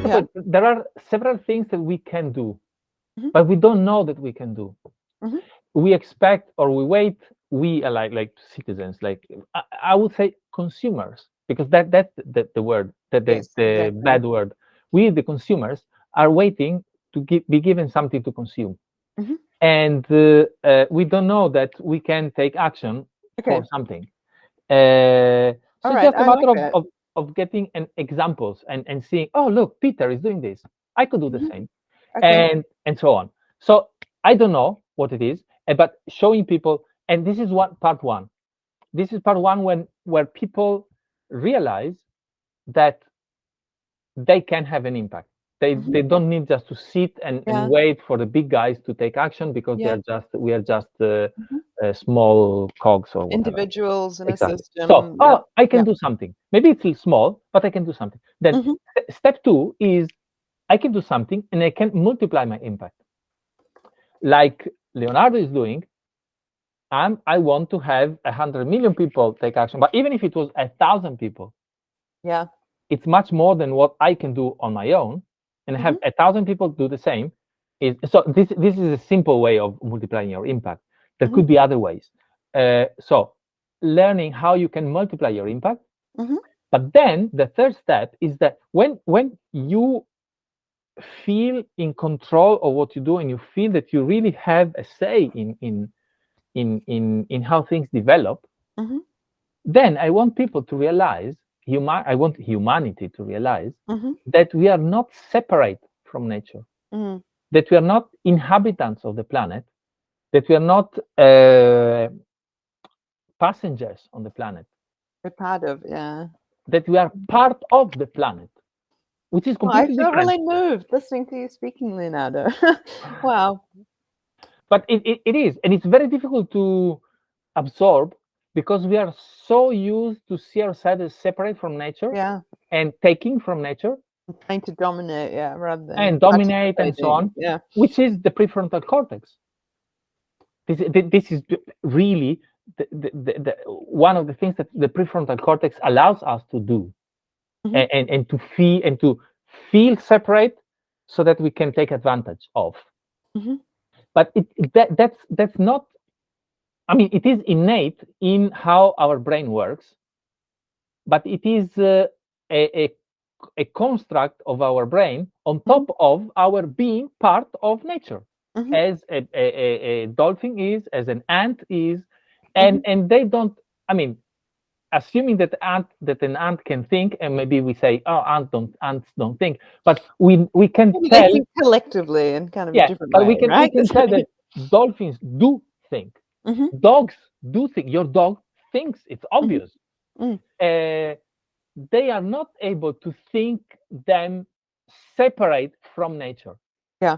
the point. There are several things that we can do, but we don't know that we can do. We expect or we wait. We are like citizens, like I would say consumers, because that's the word, Yes, the exactly. bad word. We, the consumers, are waiting to be given something to consume, and we don't know that we can take action for Okay. something. All So it's right. just a I matter like that. of getting examples and seeing, oh, look, Peter is doing this. I could do the Mhm. same, Okay. and so on. So I don't know what it is, but showing people, and this is what part one. This is part one when where people realize that they can have an impact. They don't need just to sit and Yeah. wait for the big guys to take action because Yeah. we are just Mhm. small cogs or whatever. Individuals in a Exactly. So, system. oh, I can Yeah. do something. Maybe it's small, but I can do something. Then Mhm. step two is I can do something and I can multiply my impact. Like Leonardo is doing, I want to have 100 million people take action. But even if it was 1,000 people, Yeah. it's much more than what I can do on my own. And have Mhm. 1,000 people do the same. So this is a simple way of multiplying your impact. There Mhm. could be other ways. So learning how you can multiply your impact. Mhm. But then the third step is that when you feel in control of what you do and you feel that you really have a say in how things develop, Mhm. then I want people to realize, I want humanity to realize Mhm. that we are not separate from nature, Mhm. that we are not inhabitants of the planet, that we are not passengers on the planet, You're part of. Yeah. that we are part of the planet, which is Well, I completely feel different. really moved listening to you speaking, Leonardo. Wow. But it is, and it's very difficult to absorb because we are so used to see ourselves as separate from nature Yeah. and taking from nature Trying to dominate, yeah, rather than and dominate and so participating. on, Yeah. which is the prefrontal cortex. This is really one of the things that the prefrontal cortex allows us to do, Mhm. and to feel separate so that we can take advantage of. Mhm. But that's not. I mean, it is innate in how our brain works, but it is a, a construct of our brain on Mhm. top of our being part of nature, Mhm. as a dolphin is, as an ant is, Mhm. and they don't. I mean, assuming that an ant can think, and maybe we say, oh, ants don't think, but we can Maybe they tell, think collectively in kind of a yeah, different but way, we right? can tell that dolphins do think, Mhm. dogs do think. Your dog thinks. It's Mhm. obvious. Mm. Uh, they are not able to think them separate from nature. Yeah.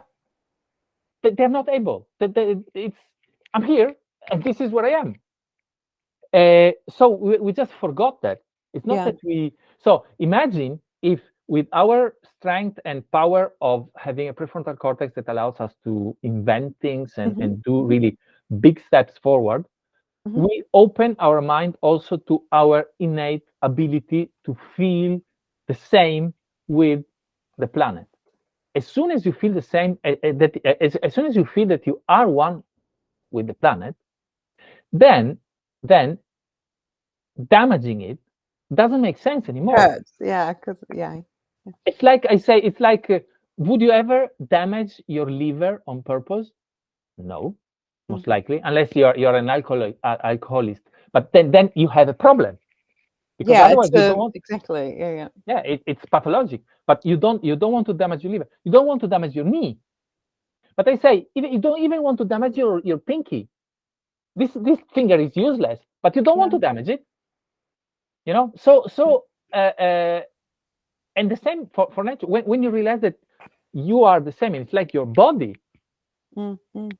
They're not able. It's I'm here and this is where I am. So we just forgot that. It's not Yeah. that we. So imagine if with our strength and power of having a prefrontal cortex that allows us to invent things Mhm. and do Mhm. really big steps forward, Mhm. we open our mind also to our innate ability to feel the same with the planet. As soon as you feel the same, as soon as you feel that you are one with the planet, then then damaging it doesn't make sense anymore. Hurts. Yeah. Because yeah. Yeah. It's like I say, it's like, would you ever damage your liver on purpose? No, Mm. most likely, unless you're an alcoholist. But then you have a problem because Yeah. It's otherwise you don't want. exactly. Yeah. Yeah. Yeah, it's pathologic. But you don't want to damage your liver. You don't want to damage your knee. But I say, even you don't even want to damage your pinky. This finger is useless, but you don't want Yeah. to damage it. So and the same for nature. When you realize that you are the same, and it's like your body, Mm. Mm.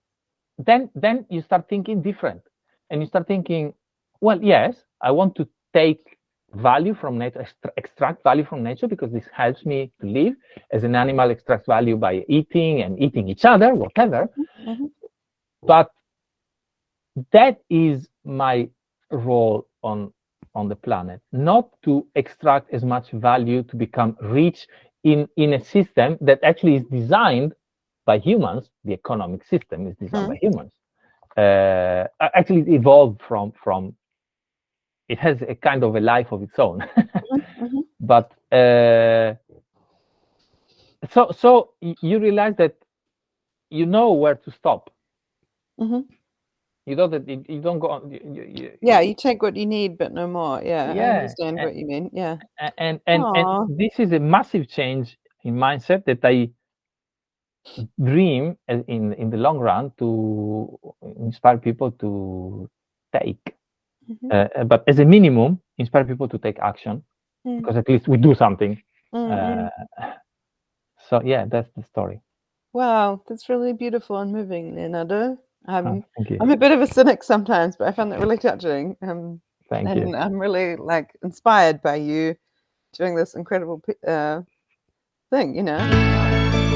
then you start thinking different, and you start thinking, well, yes, I want to take value from nature, extract value from nature, because this helps me to live. As an animal extracts value by eating and eating each other, whatever. Mhm. Mhm. But that is my role on the planet, not to extract as much value to become rich in a system that actually is designed by humans. The economic system is designed by humans. Actually, it evolved from. It has a kind of a life of its own. But so you realize that you know where to stop. You know that you don't go on. Yeah, you take what you need, but no more. Yeah, I Yeah, understand what you mean. Yeah. and Aw. this is a massive change in mindset that I dream in the long run to inspire people to take. But as a minimum, inspire people to take action, because at least we do something. So yeah, that's the story. Wow, that's really beautiful and moving, Leonardo. Thank you. I'm a bit of a cynic sometimes, but I found that really touching. Thank you. And I'm really like inspired by you doing this incredible thing, you know.